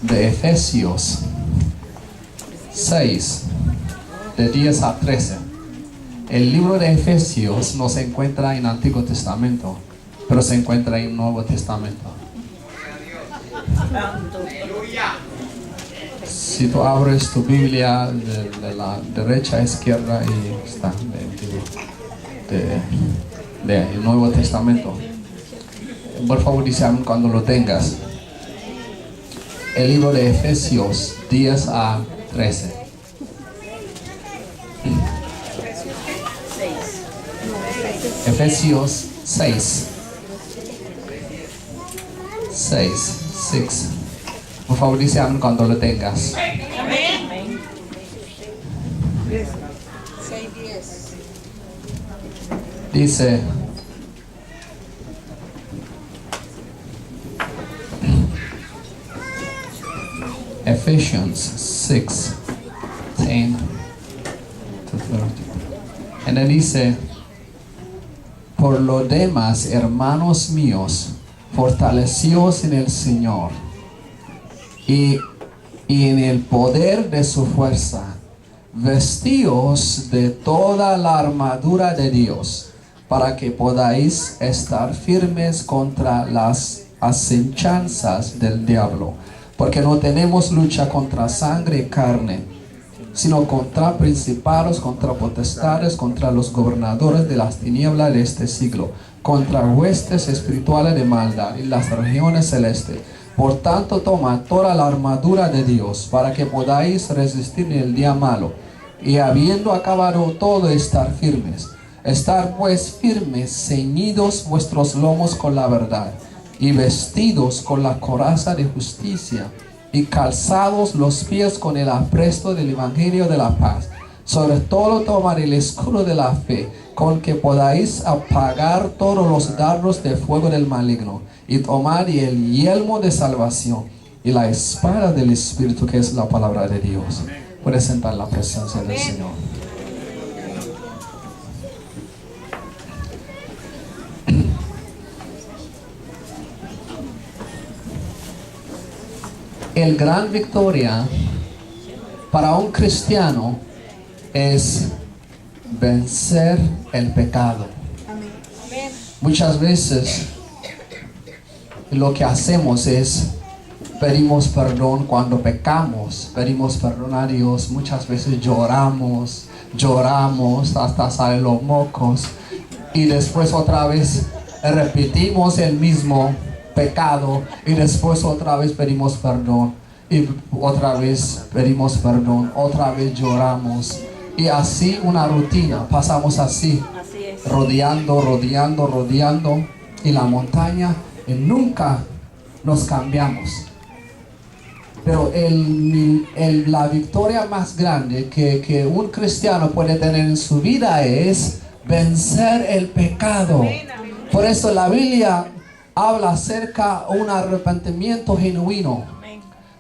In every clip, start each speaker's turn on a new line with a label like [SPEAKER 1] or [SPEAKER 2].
[SPEAKER 1] de Efesios 6, de 10 a 13. El libro de Efesios no se encuentra en el Antiguo Testamento, pero se encuentra en el Nuevo Testamento. Si tú abres tu Biblia de la derecha a izquierda, y está del Nuevo Testamento. Por favor, dice amén cuando lo tengas. El libro de Efesios 10 a 13. Efesios 6. 6. Por favor, dice amén cuando lo tengas.
[SPEAKER 2] Amén.
[SPEAKER 3] 6:10.
[SPEAKER 1] Dice: Ephesians 6, 10 to 30. And then dice: por lo demás, hermanos míos, fortaleceos en el Señor y en el poder de su fuerza. Vestíos de toda la armadura de Dios, para que podáis estar firmes contra las acechanzas del diablo. Porque no tenemos lucha contra sangre y carne, sino contra principados, contra potestades, contra los gobernadores de las tinieblas de este siglo, contra huestes espirituales de maldad en las regiones celestes. Por tanto, toma toda la armadura de Dios, para que podáis resistir en el día malo, y habiendo acabado todo, estar firmes. Estar pues firmes, ceñidos vuestros lomos con la verdad, y vestidos con la coraza de justicia, y calzados los pies con el apresto del evangelio de la paz. Sobre todo tomar el escudo de la fe, con que podáis apagar todos los dardos de fuego del maligno, y tomar el yelmo de salvación y la espada del Espíritu, que es la palabra de Dios. Puedes sentar en la presencia del Señor. El gran victoria para un cristiano es vencer el pecado. Muchas veces lo que hacemos es pedimos perdón cuando pecamos, pedimos perdón a Dios. Muchas veces lloramos hasta salen los mocos, y después otra vez repetimos el mismo pecado, y después otra vez pedimos perdón, y otra vez pedimos perdón, otra vez lloramos, y así una rutina, pasamos así rodeando y la montaña, y nunca nos cambiamos. Pero la victoria más grande que un cristiano puede tener en su vida es vencer el pecado. Por eso la Biblia habla acerca de un arrepentimiento genuino.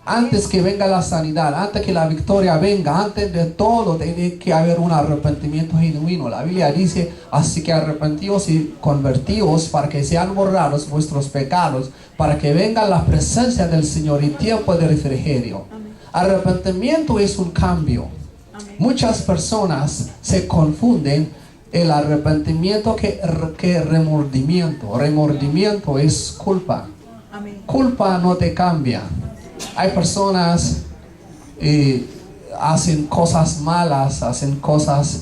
[SPEAKER 1] Antes que venga la sanidad, antes que la victoria venga, antes de todo tiene que haber un arrepentimiento genuino. La Biblia dice: así que arrepentíos y convertíos para que sean borrados vuestros pecados, para que venga la presencia del Señor y tiempo de refrigerio. Arrepentimiento es un cambio. Muchas personas se confunden el arrepentimiento que remordimiento. Remordimiento es culpa. Culpa no te cambia. Hay personas hacen cosas malas, hacen cosas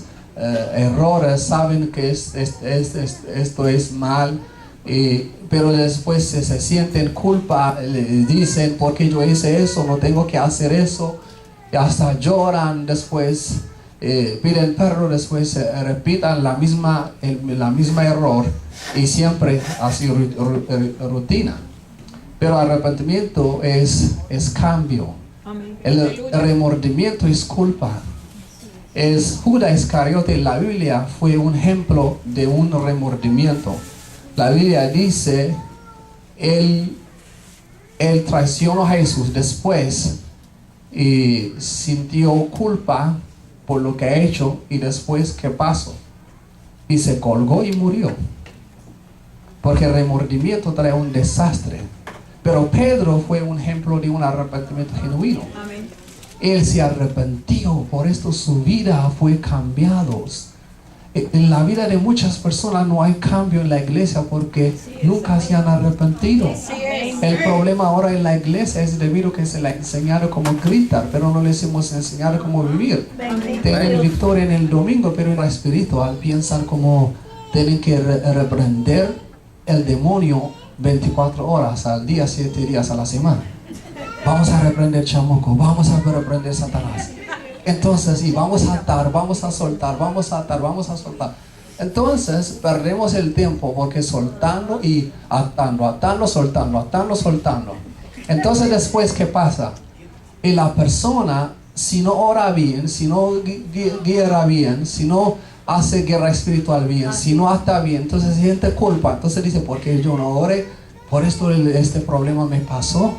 [SPEAKER 1] errores, saben que esto es mal, pero después se sienten culpa, le dicen: porque yo hice eso, no tengo que hacer eso, y hasta lloran. Después piden perdón, después repitan la misma error, y siempre así rutina. Pero arrepentimiento es cambio. El remordimiento es culpa. Judas Iscariote en la Biblia fue un ejemplo de un remordimiento. La Biblia dice: él traicionó a Jesús después y sintió culpa por lo que ha hecho, y después ¿qué pasó? Y se colgó y murió. Porque el remordimiento trae un desastre. Pero Pedro fue un ejemplo de un arrepentimiento genuino.
[SPEAKER 3] Amén.
[SPEAKER 1] Él se arrepintió, por esto su vida fue cambiada. En la vida de muchas personas no hay cambio en la iglesia porque nunca se han arrepentido. El problema ahora en la iglesia es debido a que se le ha enseñado cómo gritar, pero no les hemos enseñado cómo vivir. Tienen victoria en el domingo, pero en la espiritual piensan como tienen que reprender el demonio 24 horas al día, 7 días a la semana. Vamos a reprender chamuco, vamos a reprender Satanás. Entonces, y vamos a atar, vamos a soltar, vamos a atar, vamos a soltar. Entonces, perdemos el tiempo porque soltando y atando, atando, soltando, atando, soltando. Entonces, después, ¿qué pasa? Y la persona, si no ora bien, si no guerra bien, si no hace guerra espiritual bien, si no ata bien, entonces siente culpa. Entonces dice, ¿por qué yo no oré? Por esto este problema me pasó.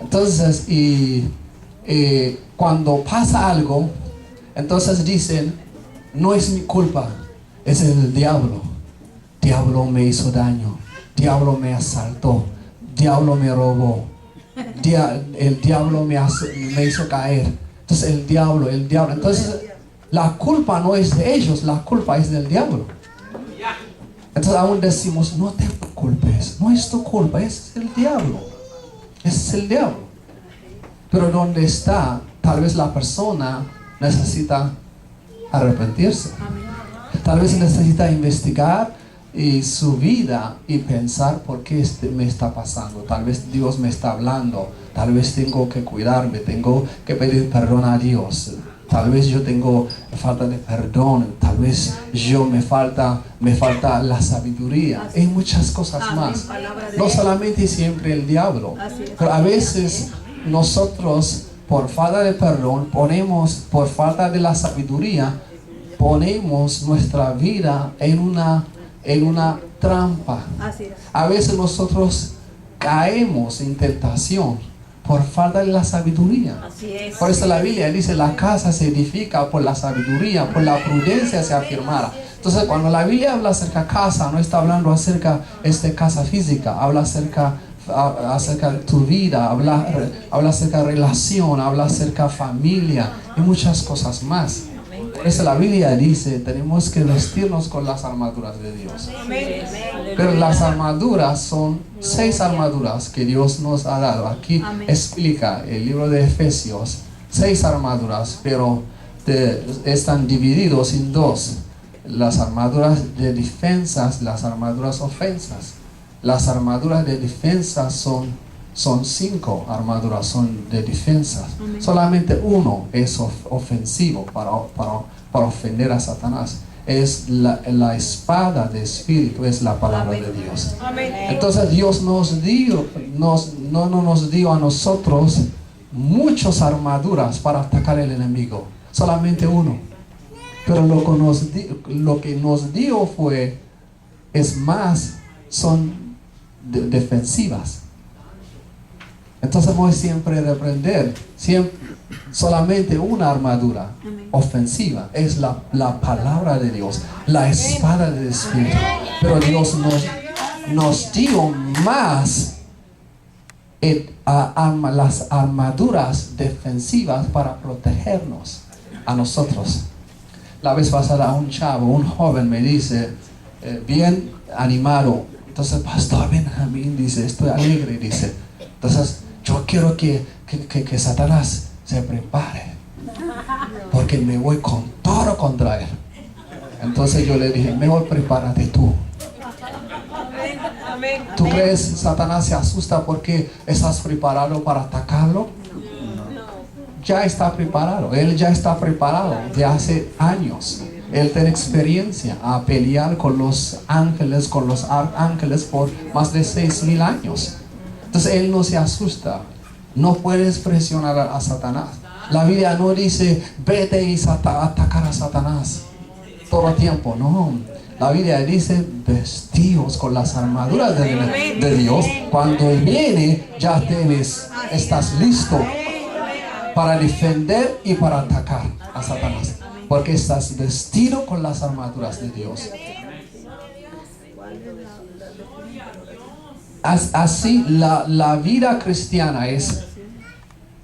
[SPEAKER 1] Entonces, cuando pasa algo, entonces dicen, no es mi culpa, es el diablo. Diablo me hizo daño, diablo me asaltó, diablo me robó, el diablo me hizo caer. Entonces el diablo. Entonces la culpa no es de ellos, la culpa es del diablo. Entonces aún decimos, no te culpes, no es tu culpa, es el diablo. Es el diablo. Pero ¿dónde está? Tal vez la persona necesita arrepentirse. Tal vez necesita investigar su vida y pensar por qué me está pasando. Tal vez Dios me está hablando. Tal vez tengo que cuidarme, tengo que pedir perdón a Dios. Tal vez yo tengo falta de perdón. Tal vez me falta la sabiduría. Hay muchas cosas más. No solamente siempre el diablo. Pero a veces nosotros, por falta de perdón, por falta de la sabiduría, ponemos nuestra vida en una trampa. A veces nosotros caemos en tentación por falta de la sabiduría. Por eso la Biblia dice, la casa se edifica por la sabiduría, por la prudencia se afirmará. Entonces cuando la Biblia habla acerca de casa, no está hablando acerca de casa física, habla acerca de tu vida, habla acerca de relación, habla acerca de familia y muchas cosas más. Por eso la Biblia dice, tenemos que vestirnos con las armaduras de Dios. Pero las armaduras son 6 armaduras que Dios nos ha dado. Aquí explica el libro de Efesios, 6 armaduras, pero están divididos en 2. Las armaduras de defensa, las armaduras ofensas. Las armaduras de defensa son 5 armaduras, son de defensa. Solamente uno es ofensivo para ofender a Satanás. Es la espada de espíritu, es la palabra de Dios. Entonces Dios no nos dio a nosotros muchas armaduras para atacar al enemigo. Solamente uno. Pero lo que nos dio son defensivas. Entonces voy siempre a reprender solamente una armadura ofensiva, es la palabra de Dios, la espada del Espíritu. Pero Dios nos dio más las armaduras defensivas para protegernos a nosotros. La vez pasada un joven me dice, bien animado, entonces Pastor Benjamín dice, estoy alegre, dice, entonces yo quiero que Satanás se prepare, porque me voy con todo contra él. Entonces yo le dije, mejor prepárate tú. ¿Tú crees Satanás se asusta porque estás preparado para atacarlo? Ya está preparado, él ya está preparado de hace años. Él tiene experiencia a pelear con los ángeles, con los arcángeles por más de 6,000 años. Entonces él no se asusta. No puedes presionar a Satanás. La Biblia no dice vete y atacar a Satanás todo el tiempo. No, la Biblia dice vestíos con las armaduras de Dios. Cuando Él viene ya estás listo para defender y para atacar a Satanás, porque estás vestido con las armaduras de Dios. Así la vida cristiana es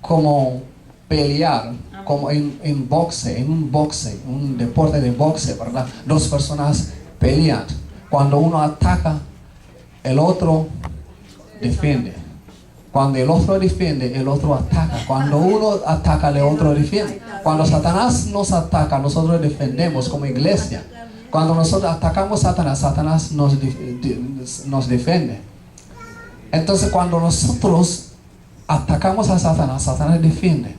[SPEAKER 1] como pelear, como en boxe, en un deporte de boxe, ¿verdad? Dos personas pelean. Cuando uno ataca, el otro defiende. Cuando el otro defiende, el otro ataca. Cuando uno ataca, el otro defiende. Cuando Satanás nos ataca, nosotros defendemos como iglesia. Cuando nosotros atacamos a Satanás, Satanás nos defiende. Entonces cuando nosotros atacamos a Satanás, Satanás defiende.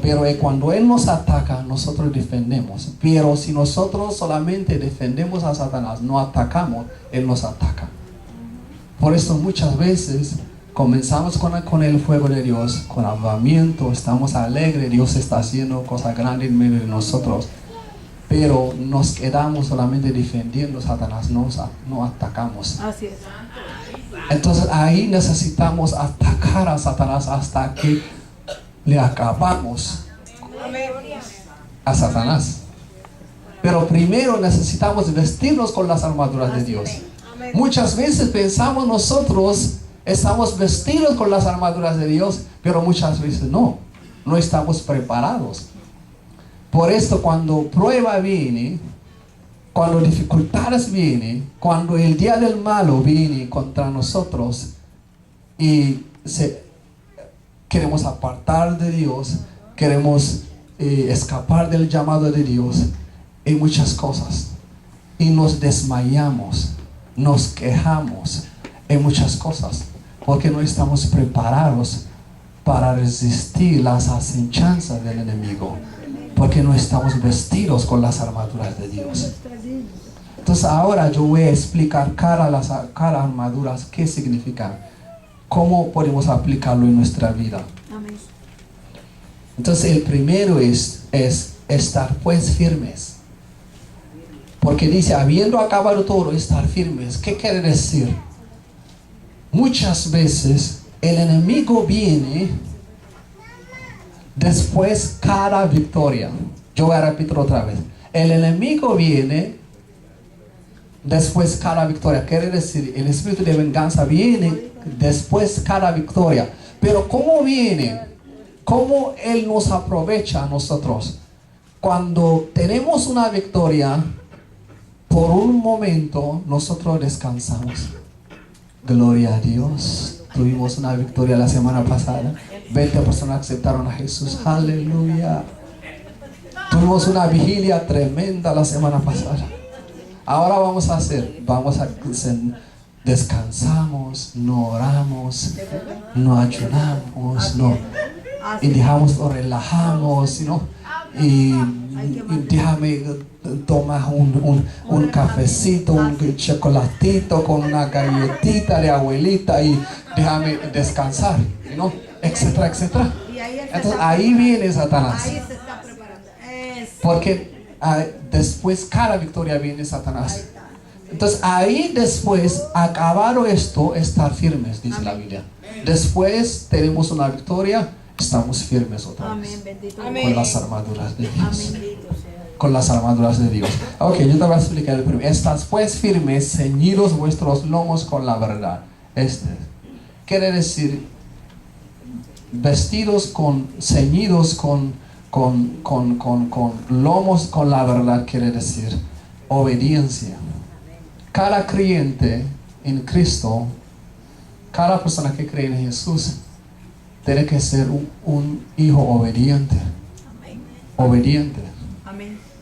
[SPEAKER 1] Pero cuando Él nos ataca, nosotros defendemos. Pero si nosotros solamente defendemos a Satanás, no atacamos, Él nos ataca. Por eso muchas veces comenzamos con el fuego de Dios, con avivamiento, estamos alegres, Dios está haciendo cosas grandes en medio de nosotros. Pero nos quedamos solamente defendiendo a Satanás, no atacamos.
[SPEAKER 3] Así es.
[SPEAKER 1] Entonces ahí necesitamos atacar a Satanás hasta que le acabamos a Satanás. Pero primero necesitamos vestirnos con las armaduras de Dios. Muchas veces pensamos nosotros estamos vestidos con las armaduras de Dios, pero muchas veces no estamos preparados. Por esto cuando prueba viene, cuando dificultades vienen, cuando el día del malo viene contra nosotros y queremos apartar de Dios, queremos escapar del llamado de Dios y muchas cosas, y nos desmayamos, nos quejamos en muchas cosas porque no estamos preparados para resistir las acechanzas del enemigo, porque no estamos vestidos con las armaduras de Dios. Entonces ahora yo voy a explicar cada armadura qué significa, cómo podemos aplicarlo en nuestra vida. Entonces el primero es estar pues firmes, porque dice habiendo acabado todo, estar firmes. ¿Qué quiere decir? Muchas veces el enemigo viene después cada victoria. Yo voy a repetir otra vez. El enemigo viene después cada victoria. Quiere decir, el espíritu de venganza viene después cada victoria. Pero ¿cómo viene? ¿Cómo Él nos aprovecha a nosotros? Cuando tenemos una victoria, por un momento nosotros descansamos. Gloria a Dios. Tuvimos una victoria la semana pasada. 20 personas aceptaron a Jesús. Aleluya. Tuvimos una vigilia tremenda la semana pasada. Ahora vamos a descansamos, no oramos, no ayunamos, y dejamos, o relajamos, y déjame tomar un cafecito, un chocolatito con una galletita de abuelita y déjame descansar, etcétera, etcétera. Entonces ahí viene Satanás.
[SPEAKER 3] Ahí se está preparando.
[SPEAKER 1] Porque después cada victoria viene Satanás. Entonces ahí después, acabado esto, estar firmes, dice la Biblia. Después tenemos una victoria, estamos firmes otra vez. Con las armaduras de Dios. Con las armaduras de Dios. Ok, yo te voy a explicar el primero. Estás pues firmes, ceñidos vuestros lomos con la verdad. Quiere decir, vestidos ceñidos con lomos con la verdad, quiere decir obediencia. Cada creyente en Cristo, cada persona que cree en Jesús, tiene que ser un hijo obediente. Obediente.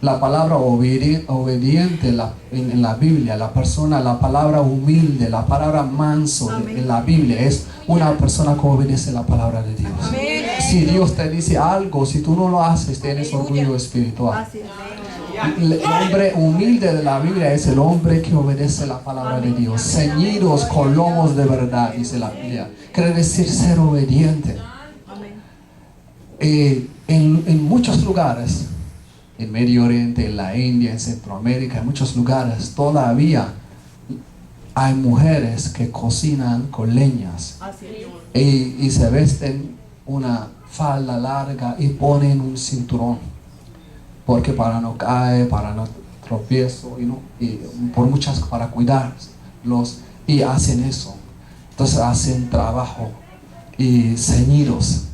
[SPEAKER 1] La palabra obediente en la Biblia, la palabra humilde, la palabra manso en la Biblia es una persona que obedece la palabra de Dios. Si Dios te dice algo, si tú no lo haces, tienes orgullo espiritual. El hombre humilde de la Biblia es el hombre que obedece la palabra de Dios. Ceñidos con lomos de verdad, dice la Biblia. Quiere decir ser obediente. En muchos lugares, en Medio Oriente, en la India, en Centroamérica, en muchos lugares, todavía hay mujeres que cocinan con leñas y se vesten una falda larga y ponen un cinturón, porque para no caer, para no tropiezo, y para cuidar y hacen eso. Entonces hacen trabajo y ceñidos.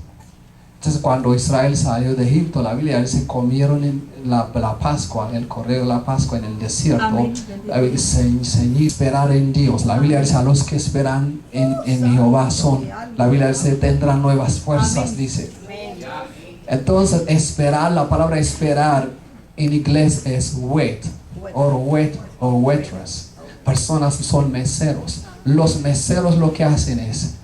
[SPEAKER 1] Entonces cuando Israel salió de Egipto, la Biblia dice comieron en la Pascua, el correo de la Pascua en el desierto. Esperar en Dios. La Biblia dice a los que esperan en Jehová son. La Biblia dice tendrán nuevas fuerzas, dice. Entonces esperar, la palabra esperar en inglés es wait or waitress. Personas son meseros. Los meseros lo que hacen es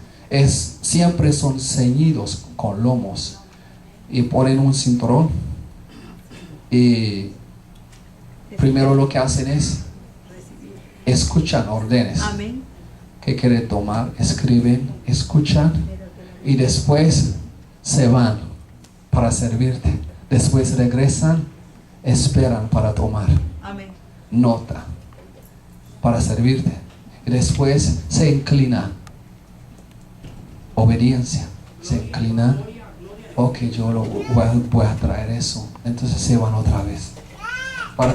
[SPEAKER 1] siempre son ceñidos con lomos y ponen un cinturón y primero lo que hacen es escuchan órdenes.
[SPEAKER 3] Amén.
[SPEAKER 1] ¿Qué quiere tomar? Escriben, escuchan y después se van para servirte. Después regresan, esperan para tomar
[SPEAKER 3] Amén.
[SPEAKER 1] nota para servirte. Y después se inclinan. Obediencia. Se inclinan. Ok, yo voy a traer eso. Entonces se van otra vez.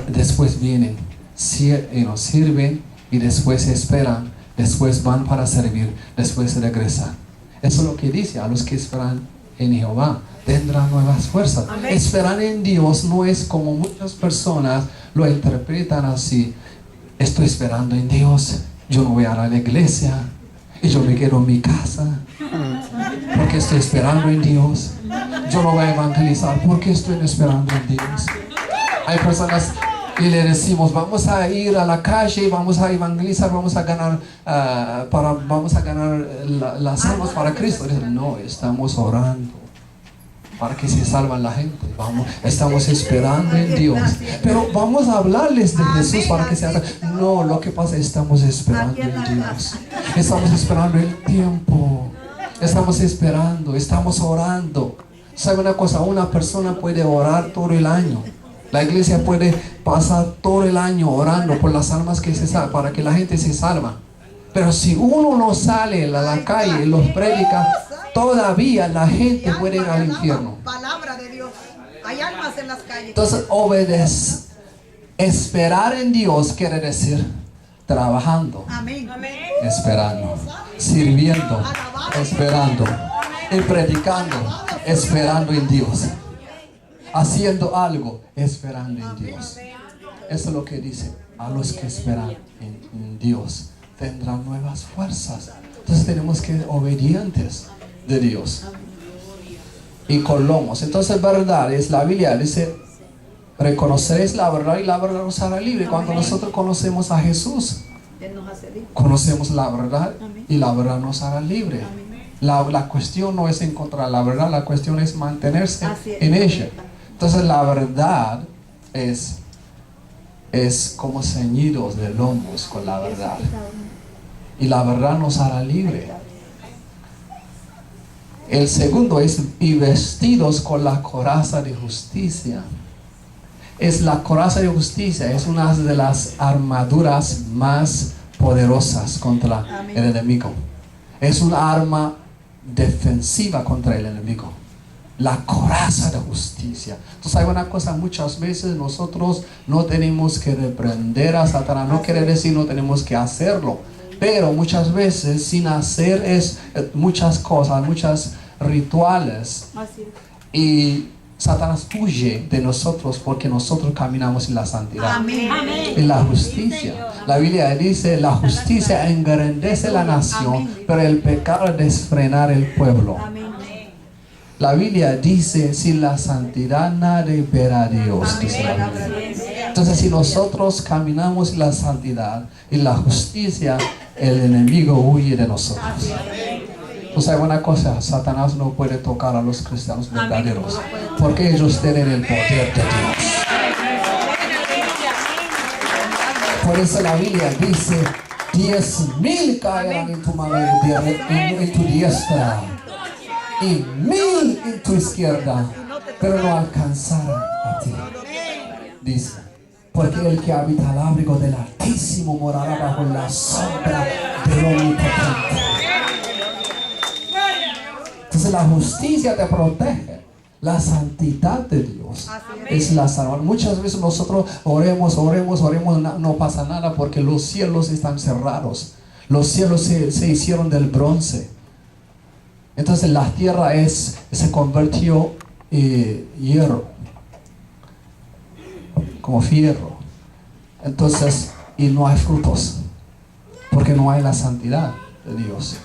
[SPEAKER 1] Después vienen, sirven y después esperan. Después van para servir. Después regresan. Eso es lo que dice a los que esperan en Jehová. Tendrán nuevas fuerzas.
[SPEAKER 3] Amén.
[SPEAKER 1] Esperar en Dios no es como muchas personas lo interpretan así. Estoy esperando en Dios. Yo no voy a la iglesia. Y yo me quedo en mi casa. Porque estoy esperando en Dios. Yo no voy a evangelizar porque estoy esperando en Dios. Hay personas y le decimos vamos a ir a la calle, vamos a evangelizar, vamos a ganar las almas para Cristo. Dicen, no, estamos orando para que se salvan la gente. Estamos esperando en Dios. Pero vamos a hablarles de Jesús para que se hagan. No, lo que pasa es que estamos esperando en Dios. Estamos esperando el tiempo. Estamos esperando, estamos orando. ¿Sabe una cosa? Una persona puede orar todo el año. La iglesia puede pasar todo el año orando por las almas que se salvan, para que la gente se salva. Pero si uno no sale a la calle y los predica, todavía la gente puede ir al infierno.
[SPEAKER 3] Palabra de Dios. Hay almas en las calles.
[SPEAKER 1] Entonces, obedecer. Esperar en Dios quiere decir trabajando,
[SPEAKER 3] Amén.
[SPEAKER 1] esperando, sirviendo, esperando, y predicando, esperando en Dios, haciendo algo, esperando en Dios. Eso es lo que dice, a los que esperan en Dios tendrán nuevas fuerzas. Entonces tenemos que ser obedientes de Dios y con lomos. Entonces verdad es, la Biblia dice, reconoceréis la verdad y la verdad os hará libre. Cuando nosotros conocemos a Jesús,
[SPEAKER 3] Él nos hace libre.
[SPEAKER 1] conocemos la verdad y la verdad nos hará libre. La cuestión no es encontrar la verdad, la cuestión es mantenerse en ella. Entonces la verdad es como ceñidos de lomos con la verdad. Y la verdad nos hará libre. El segundo es y vestidos con la coraza de justicia. La coraza de justicia es una de las armaduras más poderosas contra el enemigo. Es una arma defensiva contra el enemigo. La coraza de justicia. Entonces hay una cosa, muchas veces nosotros no tenemos que reprender a Satanás. No quiere decir no tenemos que hacerlo. Pero muchas veces sin hacer muchas cosas, muchos rituales. Y Satanás huye de nosotros porque nosotros caminamos en la santidad.
[SPEAKER 3] Amén.
[SPEAKER 1] En la justicia. La Biblia dice, la justicia engrandece la nación, pero el pecado es desfrenar el pueblo. La Biblia dice, sin la santidad nadie verá a Dios, dice la Biblia. Entonces si nosotros caminamos en la santidad y la justicia, el enemigo huye de nosotros. O sea, una cosa, Satanás no puede tocar a los cristianos verdaderos, porque ellos tienen el poder de Dios. Por eso la Biblia dice, 10,000 caerán en tu mano en tu diestra, y 1,000 en tu izquierda, pero no alcanzarán a ti. Dice, porque el que habita al abrigo del Altísimo morará bajo la sombra del Omnipotente. Entonces la justicia te protege. La santidad de Dios es la salvación. Muchas veces nosotros oremos, no pasa nada porque los cielos están cerrados. Los cielos se hicieron del bronce. Entonces la tierra se convirtió hierro, como fierro. Entonces, y no hay frutos, porque no hay la santidad de Dios.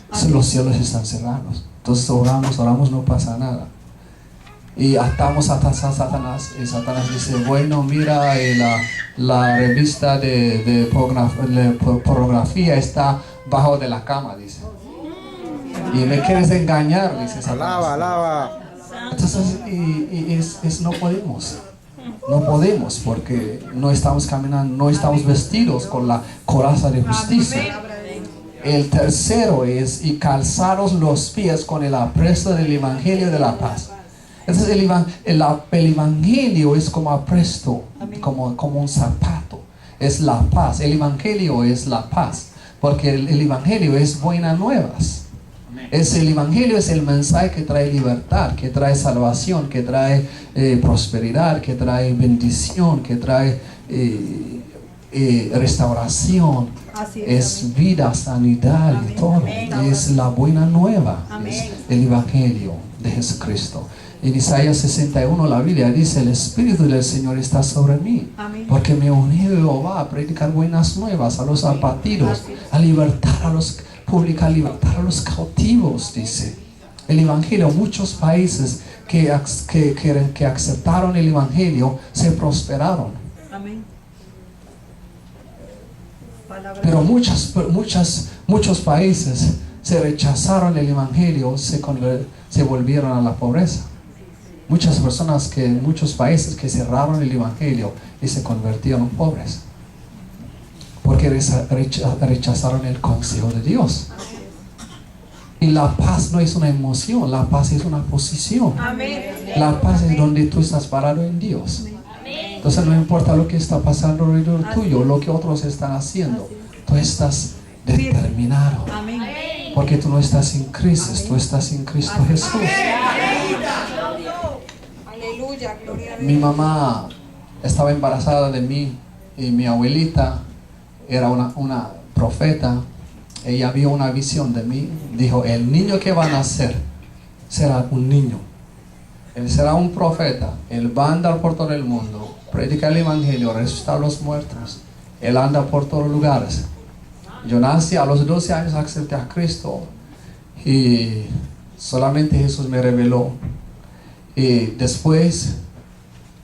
[SPEAKER 1] Entonces, los cielos están cerrados. Entonces oramos, no pasa nada. Y atamos a Satanás, y Satanás dice, bueno, mira, la revista de pornografía está bajo de la cama, dice. Y me quieres engañar, dice Satanás.
[SPEAKER 2] Alaba.
[SPEAKER 1] Entonces, no podemos. No podemos, porque no estamos caminando, no estamos vestidos con la coraza de justicia. El tercero es, y calzaros los pies con el apresto del evangelio de la paz. Entonces el evangelio es como apresto, como un zapato. Es la paz. El evangelio es la paz, porque el evangelio es buenas nuevas. El evangelio es el mensaje que trae libertad, que trae salvación, que trae prosperidad, que trae bendición, que trae restauración. Es vida, sanidad y todo. Es la buena nueva. Es el evangelio de Jesucristo. En Isaías 61 la Biblia dice, el Espíritu del Señor está sobre mí, porque me unió Jehová a predicar buenas nuevas a los abatidos, a libertar a los cautivos, dice. El evangelio, muchos países que aceptaron el evangelio se prosperaron. Pero muchos países se rechazaron el evangelio, se volvieron a la pobreza. Muchas personas muchos países que cerraron el evangelio y se convirtieron en pobres, porque rechazaron el consejo de Dios. Y la paz no es una emoción, la paz es una posición. La paz es donde tú estás parado en Dios. Entonces no importa lo que está pasando alrededor tuyo, lo que otros están haciendo, tú estás determinado, porque tú no estás en crisis, tú estás en Cristo Jesús. Mi mamá estaba embarazada de mí, y mi abuelita era una profeta. Ella vio una visión de mí. Dijo, el niño que va a nacer será un niño. Él será un profeta. Él va a andar por todo el mundo, predicar el evangelio, resucitar a los muertos. Él anda por todos los lugares. Yo nací a los 12 años, acepté a Cristo, y solamente Jesús me reveló. Y después,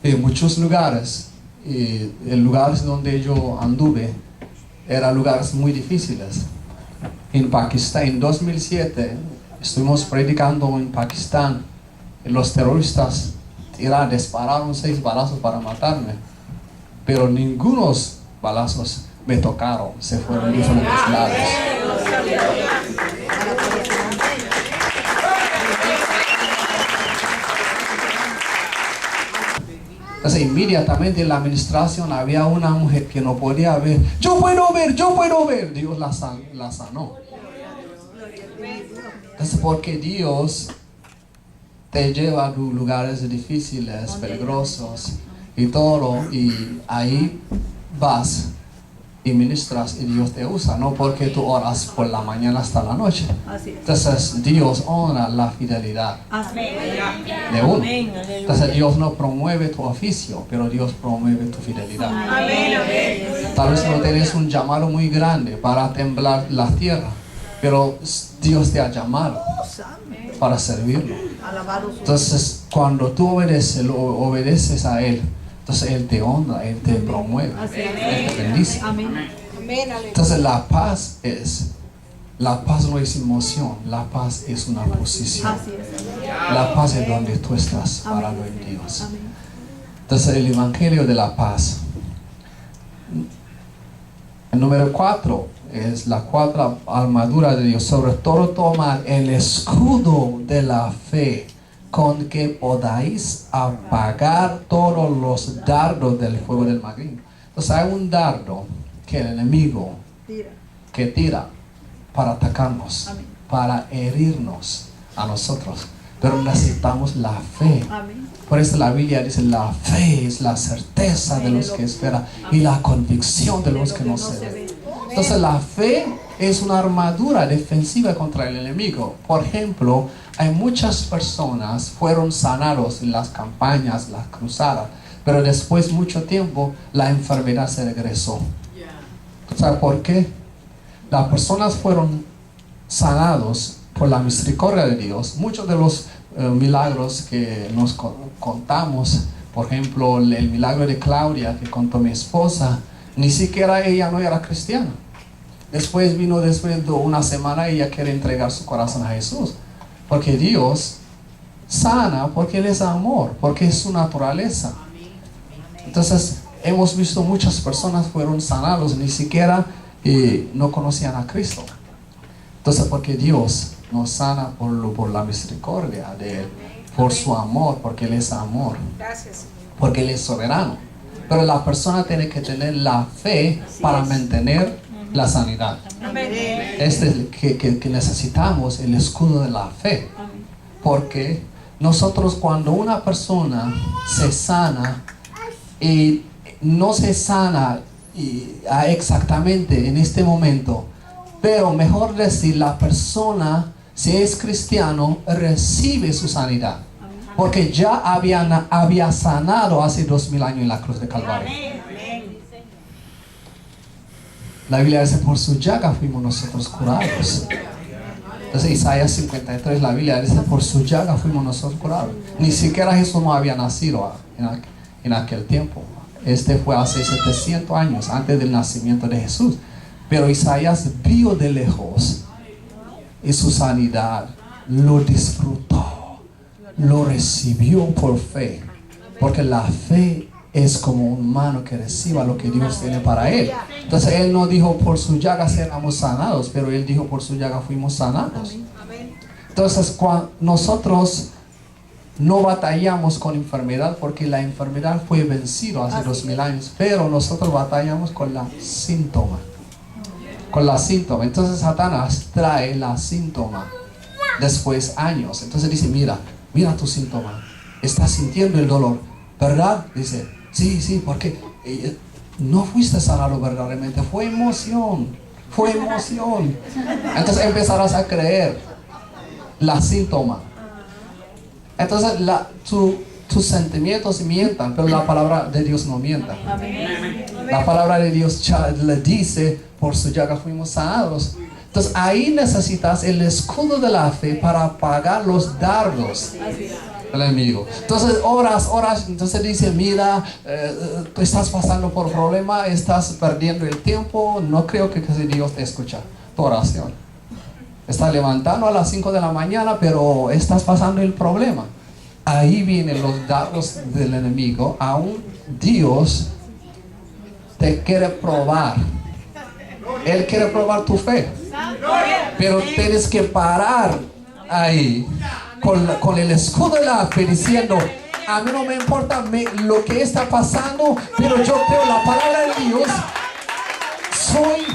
[SPEAKER 1] en muchos lugares, en lugares donde yo anduve, eran lugares muy difíciles. En Pakistán, en 2007, estuvimos predicando en Pakistán. Los terroristas dispararon 6 balazos para matarme, pero ningunos balazos me tocaron, se fueron de diferentes lados. Entonces inmediatamente en la administración había una mujer que no podía ver. Yo puedo ver. Dios la sanó. Entonces porque Dios te lleva a lugares difíciles, peligrosos y todo, y ahí vas y ministras y Dios te usa, no porque tú oras por la mañana hasta la noche. Entonces Dios honra la fidelidad de uno. Entonces Dios no promueve tu oficio, pero Dios promueve tu fidelidad. Tal vez no tienes un llamado muy grande para temblar la tierra, pero Dios te ha llamado para servirlo. Entonces cuando tú obedeces a Él, entonces Él te honra, Él te promueve, Él te bendice. Entonces la paz no es emoción, la paz es una posición. La paz es donde tú estás parado en Dios. Entonces el evangelio de la paz. El número 4 es la 4 armadura de Dios. Sobre todo tomar el escudo de la fe, con que podáis apagar todos los dardos del fuego del maligno. Entonces hay un dardo que el enemigo tira para atacarnos, para herirnos a nosotros, pero necesitamos la fe. Por eso la Biblia dice, la fe es la certeza de los que esperan y la convicción de los que no se ven. Entonces la fe es una armadura defensiva contra el enemigo. Por ejemplo, hay muchas personas fueron sanados en las campañas, las cruzadas, pero después mucho tiempo la enfermedad se regresó. ¿Sabe por qué? Las personas fueron sanados por la misericordia de Dios. Muchos de los milagros que nos contamos, por ejemplo, el milagro de Claudia que contó mi esposa, ni siquiera ella no era cristiana. Después de una semana, ella quiere entregar su corazón a Jesús. Porque Dios sana, porque Él es amor, porque es su naturaleza. Entonces, hemos visto muchas personas fueron sanados, ni siquiera no conocían a Cristo. Entonces, porque Dios nos sana por la misericordia de Él, por su amor, porque Él es amor, porque Él es soberano. Pero la persona tiene que tener la fe para mantener la sanidad. Este es el que necesitamos, el escudo de la fe. Porque nosotros, cuando una persona se sana y no se sana exactamente en este momento, pero mejor decir, la persona, si es cristiano, recibe su sanidad, porque ya había sanado hace 2000 años en la cruz de Calvario. La Biblia dice, por su llaga fuimos nosotros curados. Entonces Isaías 53, la Biblia dice, por su llaga fuimos nosotros curados. Ni siquiera Jesús no había nacido en aquel tiempo. Este fue hace 700 años antes del nacimiento de Jesús. Pero Isaías vio de lejos y su sanidad lo disfrutó, lo recibió por fe. Porque la fe es como un mano que reciba lo que Dios tiene para él. Entonces Él no dijo por su llaga seremos sanados, pero Él dijo por su llaga fuimos sanados. Entonces nosotros no batallamos con enfermedad, porque la enfermedad fue vencida hace 2000 años, pero nosotros batallamos con la síntoma. Con la síntoma. Entonces Satanás trae la síntoma después años. Entonces dice, mira tu síntoma, estás sintiendo el dolor, ¿verdad? Dice, sí, porque no fuiste sanado verdaderamente, fue emoción. Entonces empezarás a creer la síntoma. Entonces tus sentimientos mientan, pero la palabra de Dios no mienta. La palabra de Dios le dice, por su llaga fuimos sanados. Entonces ahí necesitas el escudo de la fe para apagar los dardos del enemigo. Entonces oras, entonces dice, mira, tú estás pasando por problema, estás perdiendo el tiempo, no creo que Dios te escucha tu oración. Estás levantando a las 5 de la mañana, pero estás pasando el problema. Ahí vienen los dardos del enemigo. Aún Dios te quiere probar. Él quiere probar tu fe. Pero tienes que parar ahí con el escudo de la fe, diciendo, a mí no me importa lo que está pasando, pero yo creo la palabra de Dios. Soy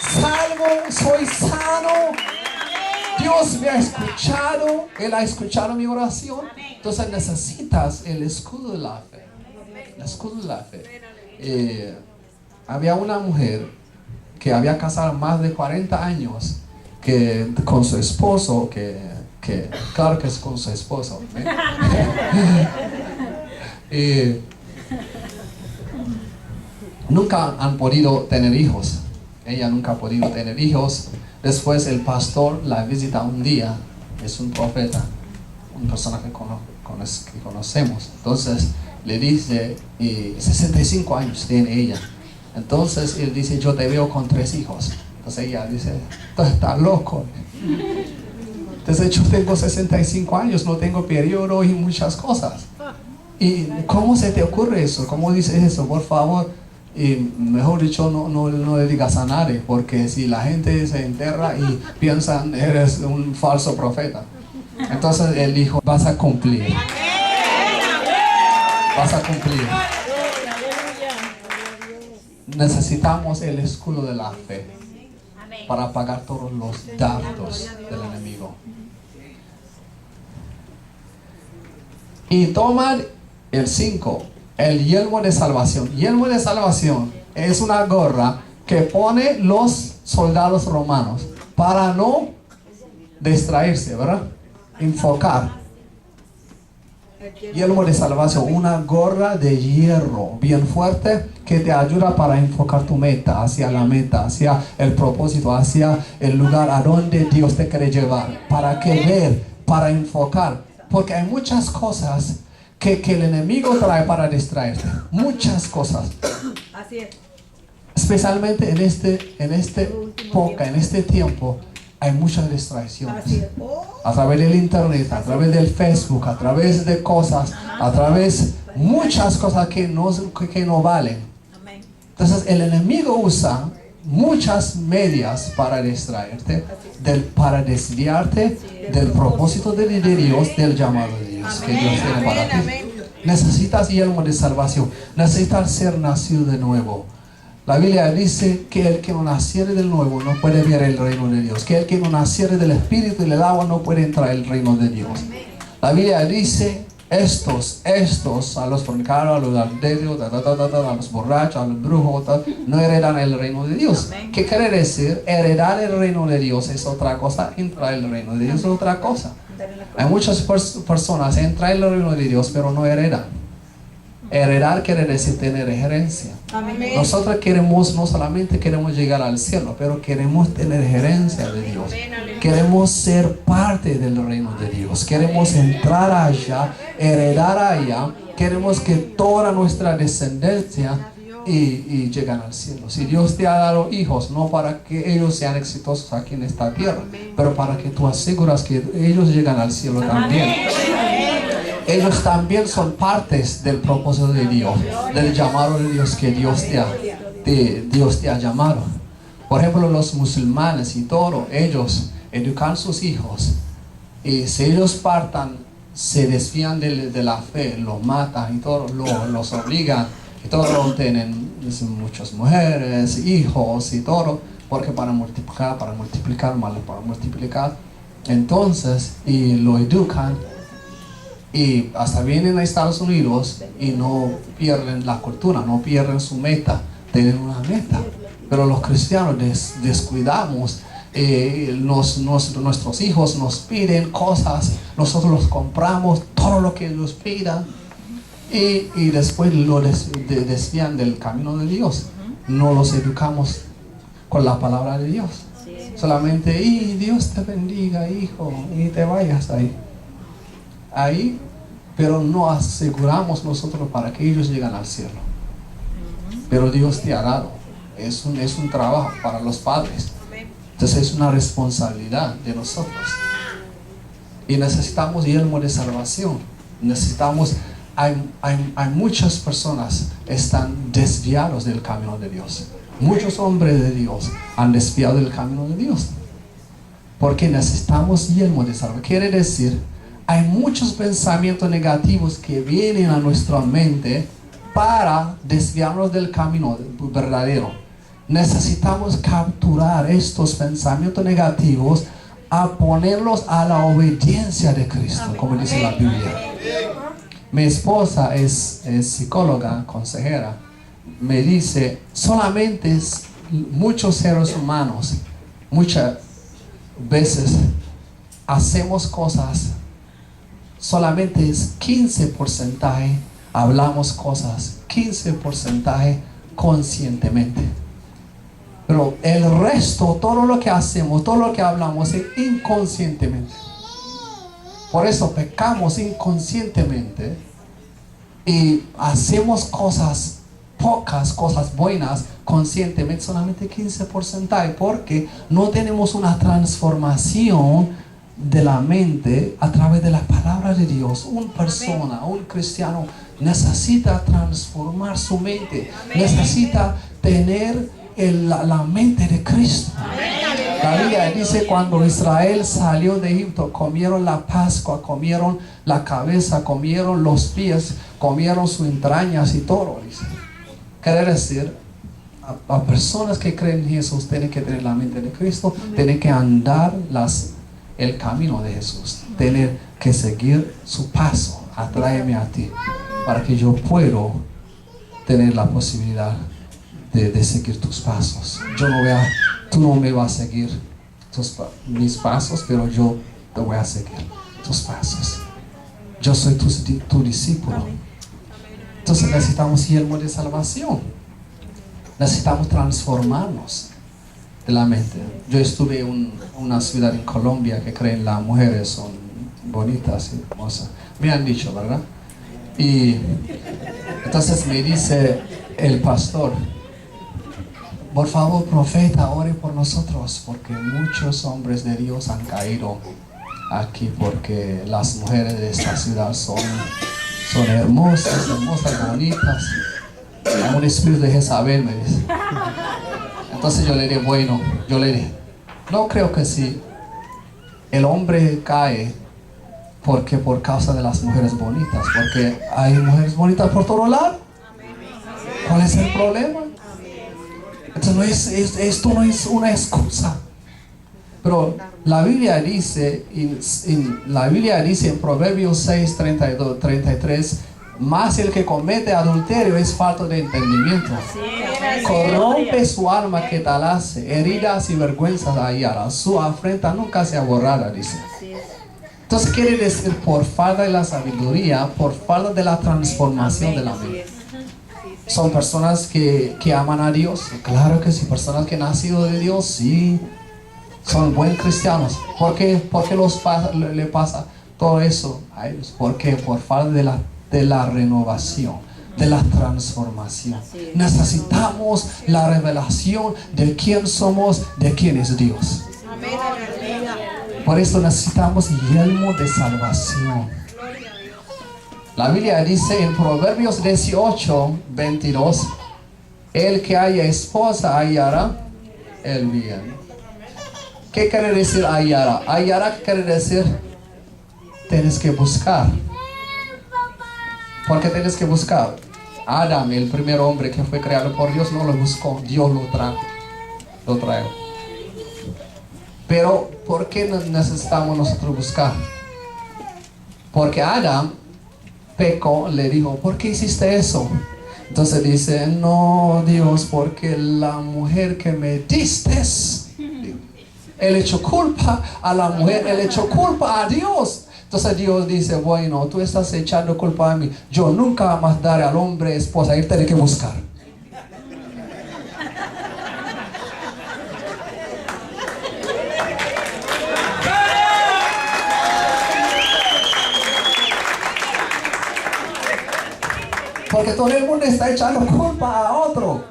[SPEAKER 1] salvo, soy sano. Dios me ha escuchado, Él ha escuchado mi oración. Entonces necesitas el escudo de la fe. El escudo de la fe. Había una mujer que había casado más de 40 años con su esposo, claro que es con su esposo, nunca han podido tener hijos. Ella nunca ha podido tener hijos. Después el pastor la visita un día. Es un profeta, una persona que conocemos. Entonces le dice, 65 años tiene ella. Entonces él dice, yo te veo con 3 hijos. Entonces ella dice, tú estás loco. Entonces yo tengo 65 años, no tengo periodo y muchas cosas. ¿Y cómo se te ocurre eso? ¿Cómo dices eso? Por favor. Y mejor dicho, no le digas a nadie, porque si la gente se entera y piensan eres un falso profeta. Entonces él dijo, vas a cumplir. Vas a cumplir. Necesitamos el escudo de la fe para apagar todos los dardos del enemigo. Y tomar el 5, el yelmo de salvación. Yelmo de salvación es una gorra que pone los soldados romanos para no distraerse, ¿verdad? Enfocar. Yelmo de salvación, una gorra de hierro bien fuerte que te ayuda para enfocar tu meta, hacia la meta, hacia el propósito, hacia el lugar a donde Dios te quiere llevar. ¿Para qué ver? Para enfocar. Porque hay muchas cosas que el enemigo trae para distraerte. Muchas cosas.
[SPEAKER 3] Así es.
[SPEAKER 1] Especialmente en este tiempo hay muchas distracciones.
[SPEAKER 3] Así es. Oh,
[SPEAKER 1] A través del internet, a través del Facebook, a través de cosas, a través muchas cosas que no valen.
[SPEAKER 3] amén.
[SPEAKER 1] Entonces el enemigo usa muchas medias para distraerte, para desviarte del propósito de Dios, del llamado de Dios que Dios tiene para ti. Necesitas yelmo de salvación, necesitas ser nacido de nuevo. La Biblia dice que el que no naciere del nuevo no puede ver el reino de Dios. Que el que no naciere del Espíritu y del agua no puede entrar al reino de Dios. La Biblia dice, estos, a los fornicarios, a los adulterios, a los borrachos, a los brujos, no heredan el reino de Dios. ¿Qué quiere decir? Heredar el reino de Dios es otra cosa, entrar al reino de Dios es otra cosa. Hay muchas personas que entran al reino de Dios pero no heredan. Heredar quiere decir tener herencia.
[SPEAKER 3] Amén.
[SPEAKER 1] Nosotros no solamente queremos llegar al cielo, pero queremos tener herencia de Dios. Queremos ser parte del reino de Dios. Queremos entrar allá, heredar allá. Queremos que toda nuestra descendencia y llegan al cielo. Si Dios te ha dado hijos, no para que ellos sean exitosos aquí en esta tierra, pero para que tú aseguras que ellos llegan al cielo también. Ellos también son partes del propósito de Dios, del llamado de Dios que Dios te ha llamado. Por ejemplo, los musulmanes y todo, ellos educan a sus hijos. Y si ellos se desvían de la fe, los matan y todo, los obligan. Y todo, tienen muchas mujeres, hijos y todo, porque para multiplicar, para multiplicar. Entonces, y lo educan. Y hasta vienen a Estados Unidos y no pierden la cultura, no pierden su meta, tienen una meta. Pero los cristianos descuidamos, nuestros hijos nos piden cosas, nosotros los compramos, todo lo que ellos pidan, y después lo desvían del camino de Dios. No los educamos con la palabra de Dios. Solamente, Dios te bendiga, hijo, y te vayas ahí, pero no aseguramos nosotros para que ellos lleguen al cielo. Pero Dios te ha dado, es un trabajo para los padres. Entonces es una responsabilidad de nosotros. Y necesitamos yelmo de salvación. Hay muchas personas que están desviados del camino de Dios. Muchos hombres de Dios han desviado del camino de Dios. Porque necesitamos yelmo de salvación. Quiere decir, hay muchos pensamientos negativos que vienen a nuestra mente para desviarnos del camino verdadero. Necesitamos capturar estos pensamientos negativos a ponerlos a la obediencia de Cristo, como dice la Biblia. Mi esposa es psicóloga, consejera. Me dice, solamente muchos seres humanos, muchas veces hacemos cosas. Solamente es 15% hablamos cosas, 15% conscientemente. Pero el resto, todo lo que hacemos, todo lo que hablamos es inconscientemente. Por eso pecamos inconscientemente y hacemos pocas cosas buenas conscientemente, solamente 15%, porque no tenemos una transformación de la mente a través de la palabra de Dios. Una persona, un cristiano necesita transformar su mente. Necesita tener la mente de Cristo. La Biblia dice, cuando Israel salió de Egipto, comieron la Pascua, comieron la cabeza, comieron los pies, comieron sus entrañas y todo, dice. Quiere decir, a personas que creen en Jesús tienen que tener la mente de Cristo, tienen que andar el camino de Jesús, tener que seguir su paso. Atráeme a ti para que yo pueda tener la posibilidad de seguir tus pasos. Tú no me vas a seguir mis pasos, pero yo te voy a seguir tus pasos. Yo soy tu discípulo. Entonces necesitamos yelmo de salvación. Necesitamos transformarnos de la mente. Yo estuve en una ciudad en Colombia que creen las mujeres son bonitas y hermosas. Me han dicho, ¿verdad? Y entonces me dice el pastor, por favor, profeta, ore por nosotros, porque muchos hombres de Dios han caído aquí, porque las mujeres de esta ciudad son hermosas, bonitas. Hay un espíritu de Jezabel, me dice. Entonces yo le dije, no creo que sí. El hombre cae porque por causa de las mujeres bonitas, porque hay mujeres bonitas por todo lado. ¿Cuál es el problema? Entonces esto no es una excusa. Pero la Biblia dice en Proverbios 6, 32, 33, más el que comete adulterio es falta de entendimiento. Corrompe su alma que tal hace, heridas y vergüenzas hallará. Su afrenta nunca se borrará, dice. Entonces quiere decir por falta de la sabiduría, por falta de la transformación de la mente. Son personas que aman a Dios, claro que sí. Personas que han nacido de Dios, sí. Son buenos cristianos. ¿Por qué le pasa todo eso a ellos? Porque por falta de la renovación, de la transformación. Necesitamos la revelación de quién somos, de quién es Dios. Por eso necesitamos yelmo de salvación. La Biblia dice en Proverbios 18, 22, el que haya esposa hallará el bien. ¿Qué quiere decir hallará? Hallará quiere decir tienes que buscar. ¿Por qué tienes que buscar? Adán, el primer hombre que fue creado por Dios, no lo buscó, Dios lo trajo. Pero ¿por qué necesitamos nosotros buscar? Porque Adán pecó, le dijo, ¿por qué hiciste eso? Entonces dice, no, Dios, porque la mujer que me diste, él echó culpa a la mujer, él echó culpa a Dios. Entonces Dios dice, bueno, tú estás echando culpa a mí, yo nunca más daré al hombre esposa, él tiene que buscar. Porque todo el mundo está echando culpa a otro.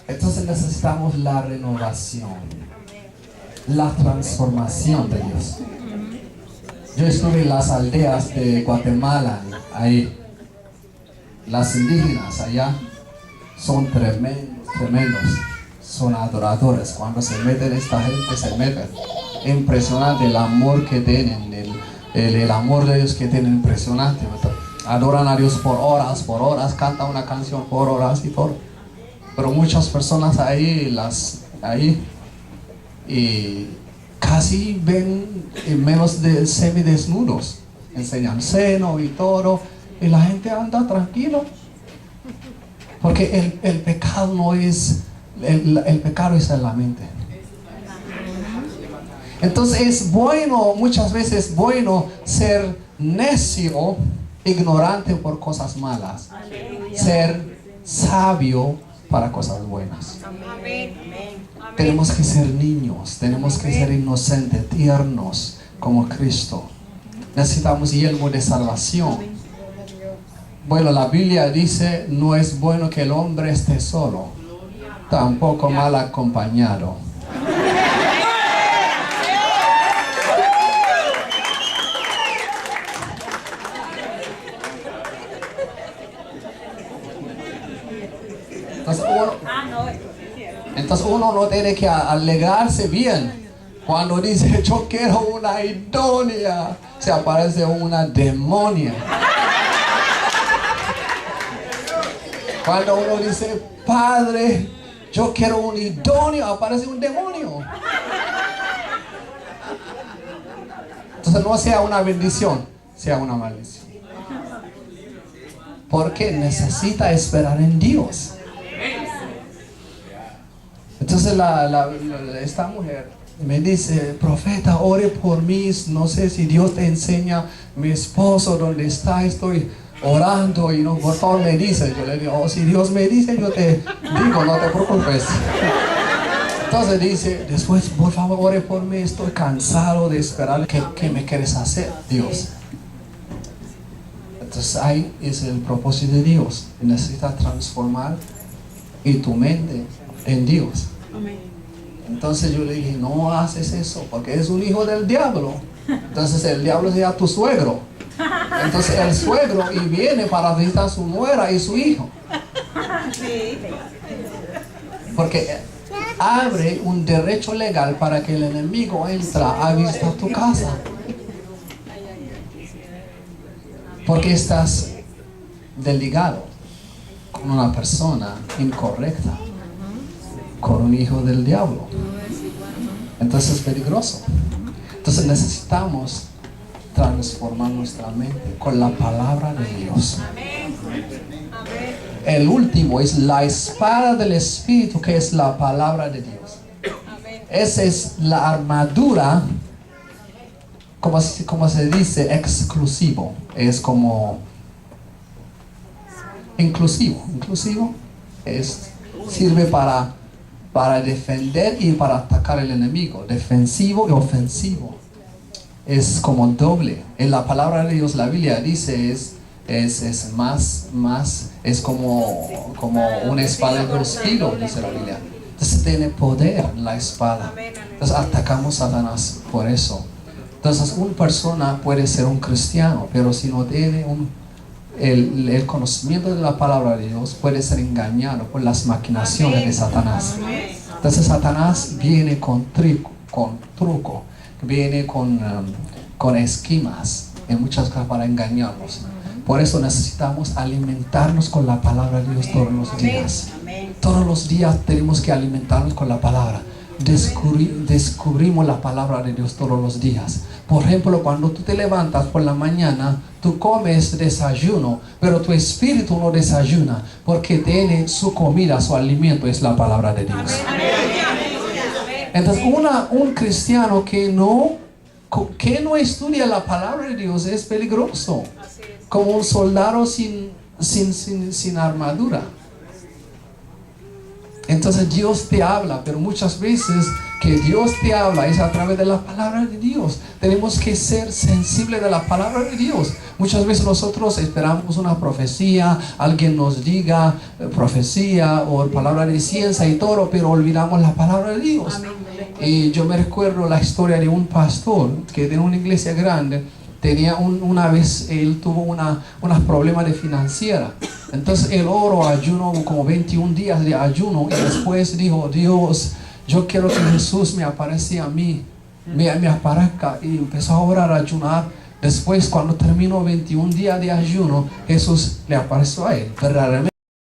[SPEAKER 1] Entonces necesitamos la renovación, la transformación de Dios. Yo estuve en las aldeas de Guatemala, ahí. Las indígenas allá son tremendos, son adoradores. Cuando se meten esta gente, se meten. Impresionante el amor que tienen, el amor de Dios que tienen, impresionante. Adoran a Dios por horas, cantan una canción por horas y todo. Pero muchas personas ahí y casi ven menos de semidesnudos, enseñan seno y todo, y la gente anda tranquilo, porque el pecado no es, el pecado es en la mente. Entonces es bueno, muchas veces es bueno ser necio, ignorante por cosas malas. Ser sabio para cosas buenas. Tenemos que ser niños, tenemos que ser inocentes, tiernos como Cristo. Necesitamos yelmo de salvación. Bueno, la Biblia dice, no es bueno que el hombre esté solo, tampoco mal acompañado. Entonces uno no tiene que alegrarse bien cuando dice yo quiero una idónea, se aparece una demonia. Cuando uno dice Padre, yo quiero un idóneo, aparece un demonio. Entonces no sea una bendición, sea una maldición. porque necesita esperar en Dios. Entonces esta mujer me dice, profeta, ore por mí, no sé si Dios te enseña, mi esposo, ¿dónde está? Estoy orando y no, por favor me dice. Yo le digo, oh, si Dios me dice, yo te digo, no te preocupes. Entonces dice, después, por favor, ore por mí, estoy cansado de esperar. ¿Qué me quieres hacer, Dios? Entonces ahí es el propósito de Dios. Necesitas transformar y tu mente en Dios. Entonces yo le dije, no haces eso, porque es un hijo del diablo. Entonces el diablo sea tu suegro. Entonces el suegro y viene para visitar a su nuera y su hijo. Porque abre un derecho legal para que el enemigo entre a visitar tu casa. Porque estás desligado con una persona incorrecta, con un hijo del diablo. Entonces es peligroso. Entonces necesitamos transformar nuestra mente con la palabra de Dios. El último es la espada del Espíritu, que es la palabra de Dios. Esa es la armadura, como se dice, exclusivo. Es como inclusivo. Inclusivo sirve para defender y para atacar al enemigo. Defensivo y ofensivo. Es como doble. En la palabra de Dios, la Biblia dice es más, es como una espada de dos filos, dice la Biblia. Entonces tiene poder la espada. Entonces atacamos a Satanás por eso. Entonces una persona puede ser un cristiano, pero si no tiene el conocimiento de la palabra de Dios, puede ser engañado por las maquinaciones de Satanás. Entonces Satanás viene con truco, viene con esquemas en muchas cosas para engañarnos. Por eso necesitamos alimentarnos con la palabra de Dios todos los días. Todos los días tenemos que alimentarnos con la palabra. Descubrimos la palabra de Dios todos los días. Por ejemplo, cuando tú te levantas por la mañana, tú comes desayuno, pero tu espíritu no desayuna, porque tiene su comida, su alimento es la palabra de Dios. Entonces un cristiano que no estudia la palabra de Dios es peligroso, como un soldado sin armadura. Entonces Dios te habla, pero muchas veces que Dios te habla es a través de la palabra de Dios. Tenemos que ser sensibles de la palabra de Dios. Muchas veces nosotros esperamos una profecía, alguien nos diga profecía o palabra de ciencia y todo, pero olvidamos la palabra de Dios. Y yo me recuerdo la historia de un pastor que de una iglesia grande tenía una vez, él tuvo unos problemas de financiera. Entonces él oró, ayuno como 21 días de ayuno y después dijo, Dios, yo quiero que Jesús me aparezca a mí, me aparezca, y empezó a orar, a ayunar. Después cuando terminó 21 días de ayuno, Jesús le apareció a él, verdaderamente.